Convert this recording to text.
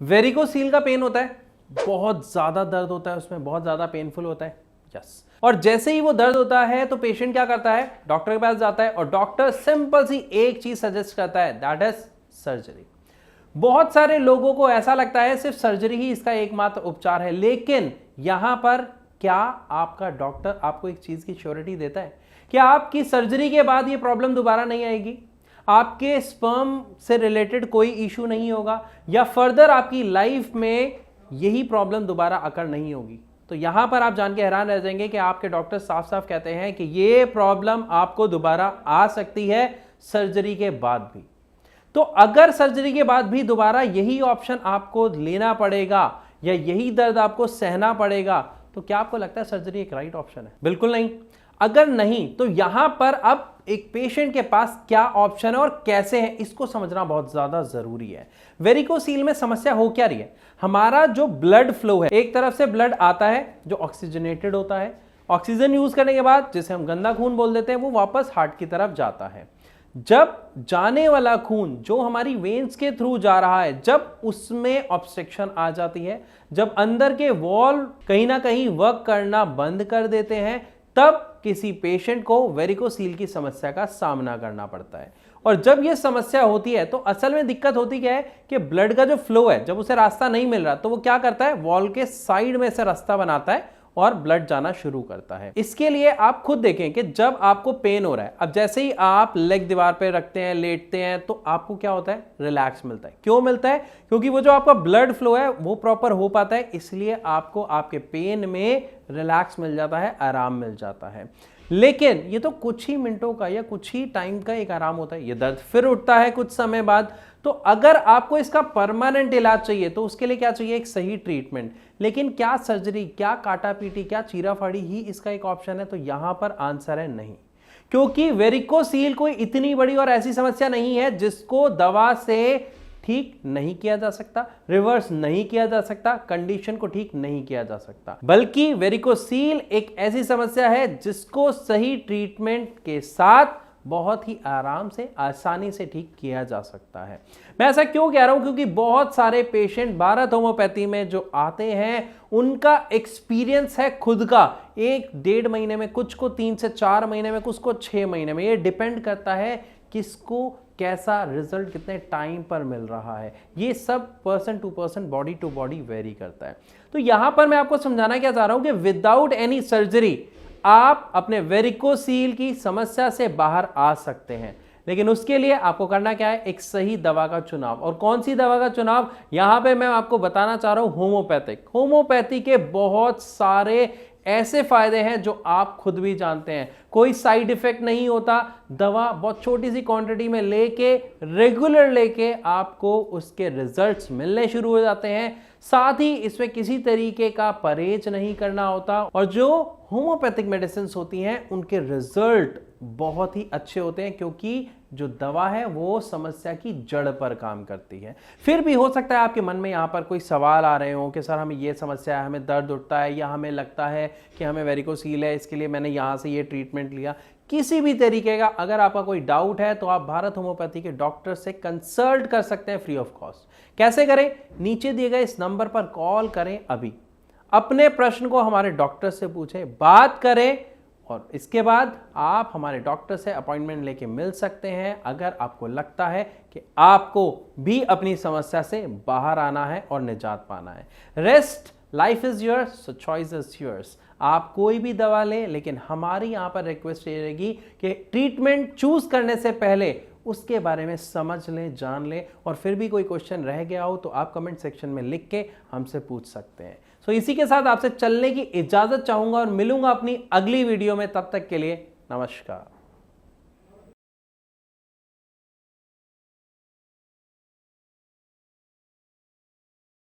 Varicocele का pen होता है, बहुत ज्यादा दर्द होता है, उसमें बहुत ज्यादा पेनफुल होता है। यस, और जैसे ही वो दर्द होता है तो पेशेंट क्या करता है, डॉक्टर के पास जाता है और डॉक्टर सिंपल सी एक चीज सजेस्ट करता है, दैट इज सर्जरी। बहुत सारे लोगों को ऐसा लगता है सिर्फ सर्जरी ही इसका एकमात्र उपचार है, लेकिन यहां पर क्या आपका डॉक्टर आपको एक चीज की श्योरिटी देता है कि आपकी सर्जरी के बाद ये प्रॉब्लम दोबारा नहीं आएगी, आपके स्पर्म से रिलेटेड कोई इशू नहीं होगा, या फर्दर आपकी लाइफ में यही प्रॉब्लम दोबारा अकर नहीं होगी? तो यहां पर आप जान के हैरान रह जाएंगे कि आपके डॉक्टर साफ साफ कहते हैं कि ये प्रॉब्लम आपको दोबारा आ सकती है सर्जरी के बाद भी। तो अगर सर्जरी के बाद भी दोबारा यही ऑप्शन आपको लेना पड़ेगा या यही दर्द आपको सहना पड़ेगा, तो क्या आपको लगता है सर्जरी एक राइट ऑप्शन है? बिल्कुल नहीं। अगर नहीं तो यहां पर अब एक पेशेंट के पास क्या ऑप्शन है और कैसे है, इसको समझना बहुत ज्यादा जरूरी है। वेरिकोसील में समस्या हो क्या रही है? हमारा जो ब्लड फ्लो है, एक तरफ से ब्लड आता है जो ऑक्सीजनेटेड होता है, ऑक्सीजन यूज करने के बाद जिसे हम गंदा खून बोल देते हैं, वो वापस हार्ट की तरफ जाता है। जब जाने वाला खून जो हमारी वेन्स के थ्रू जा रहा है, जब उसमें ऑब्स्ट्रक्शन आ जाती है, जब अंदर के वॉल्व कहीं ना कहीं वर्क करना बंद कर देते हैं, तब किसी पेशेंट को वेरिकोसील की समस्या का सामना करना पड़ता है। और जब यह समस्या होती है तो असल में दिक्कत होती क्या है कि ब्लड का जो फ्लो है, जब उसे रास्ता नहीं मिल रहा तो वो क्या करता है, वॉल के साइड में से रास्ता बनाता है और ब्लड जाना शुरू करता है। इसके लिए आप खुद देखें कि जब आपको पेन हो रहा है, अब जैसे ही आप लेग दीवार पे रखते हैं, लेटते हैं, तो आपको क्या होता है, रिलैक्स मिलता है। क्यों मिलता है? क्योंकि वो जो आपका ब्लड फ्लो है वो प्रॉपर हो पाता है, इसलिए आपको आपके पेन में रिलैक्स मिल जाता है, आराम मिल जाता है। लेकिन ये तो कुछ ही मिनटों का या कुछ ही टाइम का एक आराम होता है, ये दर्द फिर उठता है कुछ समय बाद। तो अगर आपको इसका परमानेंट इलाज चाहिए तो उसके लिए क्या चाहिए, एक सही ट्रीटमेंट। लेकिन क्या सर्जरी, क्या काटापीटी, क्या चीराफाड़ी ही इसका एक ऑप्शन है? तो यहां पर आंसर है नहीं, क्योंकि वेरिकोसील कोई इतनी बड़ी और ऐसी समस्या नहीं है जिसको दवा से ठीक नहीं किया जा सकता, रिवर्स नहीं किया जा सकता, कंडीशन को ठीक नहीं किया जा सकता। बल्कि वेरिकोसील एक ऐसी समस्या है जिसको सही ट्रीटमेंट के साथ बहुत ही आराम से, आसानी से ठीक किया जा सकता है। मैं ऐसा क्यों कह रहा हूं? क्योंकि बहुत सारे पेशेंट भारत होम्योपैथी में जो आते हैं, उनका एक्सपीरियंस है खुद का 1-1.5 महीने में, कुछ को 3 से 4 महीने में, कुछ को 6 महीने में। ये डिपेंड करता है किसको कैसा रिजल्ट कितने टाइम पर मिल रहा है। ये सब person to person, body to body vary करता है। तो यहां पर मैं आपको समझाना क्या चाह रहा हूं कि विदाउट एनी सर्जरी आप अपने वेरिकोसील की समस्या से बाहर आ सकते हैं। लेकिन उसके लिए आपको करना क्या है, एक सही दवा का चुनाव। और कौन सी दवा का चुनाव? यहां पे मैं आपको बताना चाह रहा हूं होम्योपैथिक। होम्योपैथी के बहुत सारे ऐसे फायदे हैं जो आप खुद भी जानते हैं। कोई साइड इफेक्ट नहीं होता, दवा बहुत छोटी सी क्वांटिटी में लेके, रेगुलर लेके आपको उसके रिजल्ट्स मिलने शुरू हो जाते हैं। साथ ही इसमें किसी तरीके का परहेज नहीं करना होता, और जो होम्योपैथिक मेडिसिन होती हैं उनके रिजल्ट बहुत ही अच्छे होते हैं, क्योंकि जो दवा है वो समस्या की जड़ पर काम करती है। फिर भी हो सकता है आपके मन में यहाँ पर कोई सवाल आ रहे हो कि सर हमें ये समस्या है, हमें दर्द उठता है, या हमें लगता है कि हमें वेरिकोसील है, इसके लिए मैंने यहाँ से ये ट्रीटमेंट लिया। किसी भी तरीके का अगर आपका कोई डाउट है तो आप भारत होम्योपैथी के डॉक्टर से कंसल्ट कर सकते हैं फ्री ऑफ कॉस्ट। कैसे करें? नीचे दिए गए इस नंबर पर कॉल करें, अभी अपने प्रश्न को हमारे डॉक्टर से पूछें, बात करें, और इसके बाद आप हमारे डॉक्टर से अपॉइंटमेंट लेके मिल सकते हैं अगर आपको लगता है कि आपको भी अपनी समस्या से बाहर आना है और निजात पाना है। Rest life is yours, so choice is yours. आप कोई भी दवा लें, लेकिन हमारी यहाँ पर रिक्वेस्ट ये रहेगी कि ट्रीटमेंट चूज करने से पहले उसके बारे में समझ लें, जान लें, और फिर भी कोई क्वेश्चन रह गया हो तो आप कमेंट सेक्शन में लिख के हमसे पूछ सकते हैं। सो इसी के साथ आपसे चलने की इजाजत चाहूंगा और मिलूंगा अपनी अगली वीडियो में। तब तक के लिए नमस्कार।